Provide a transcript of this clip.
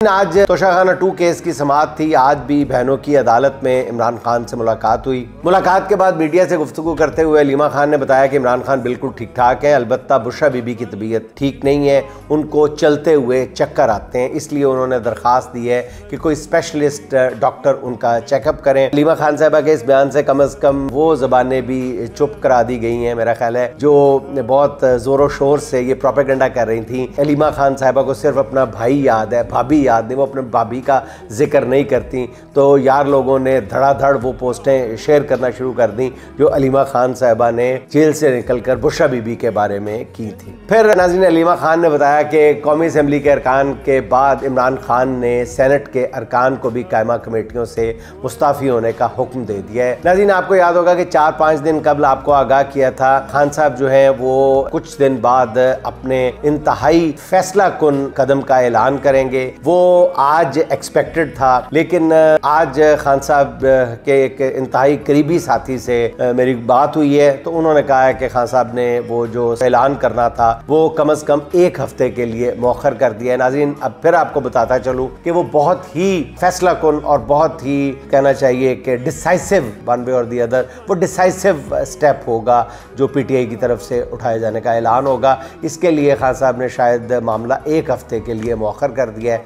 आज तोशाखाना 2 केस की समाअत थी। आज भी बहनों की अदालत में इमरान खान से मुलाकात हुई। मुलाकात के बाद मीडिया से गुफ्तगू करते हुए हलीमा खान ने बताया कि इमरान खान बिल्कुल ठीक ठाक है, अलबत्ता बुशरा बीबी की तबीयत ठीक नहीं है, उनको चलते हुए चक्कर आते हैं, इसलिए उन्होंने दरख्वास्त दी है कि कोई स्पेशलिस्ट डॉक्टर उनका चेकअप करें। हलीमा खान साहबा के इस बयान से कम वो ज़बानें भी चुप करा दी गई हैं, मेरा ख्याल है, जो बहुत ज़ोरों शोर से ये प्रोपेगेंडा कर रही थी। हलीमा खान साहबा को सिर्फ अपना भाई याद है, भाभी याद नहीं, वो अपने भाभी का जिक्र नहीं करती। तो यार लोगों ने धड़ाधड़ वो पोस्टें शेयर करना शुरू कर दी जो हलीमा खान साहबा ने जेल से निकलकर बुशरा बीबी के बारे में की थी। फिर नाज़रीन, हलीमा खान ने बताया कि कौमी असम्बली के अरकान के बाद इमरान खान ने सेनेट के अरकान को भी कायमा कमेटियों से मुस्ताफ़ी होने का हुक्म दे दिया है। नाज़रीन, आपको याद होगा कि 4-5 दिन कबल आपको आगाह किया था खान साहब जो है वो कुछ दिन बाद अपने इंतहाई फैसला कुन कदम का ऐलान करेंगे। वो आज एक्सपेक्टेड था, लेकिन आज खान साहब के एक इंतहाई करीबी साथी से मेरी बात हुई है, तो उन्होंने कहा है कि खान साहब ने वो जो ऐलान करना था वो कम से कम 1 हफ्ते के लिए मौखर कर दिया है। नाज़रीन, अब फिर आपको बताता चलूँ कि वो बहुत ही फैसला कुन और बहुत ही कहना चाहिए कि डिसाइसिव, वन वे और दी अदर, वो डिसाइसिव स्टेप होगा जो PTI की तरफ से उठाए जाने का ऐलान होगा। इसके लिए खान साहब ने शायद मामला 1 हफ्ते के लिए मौखर कर दिया है।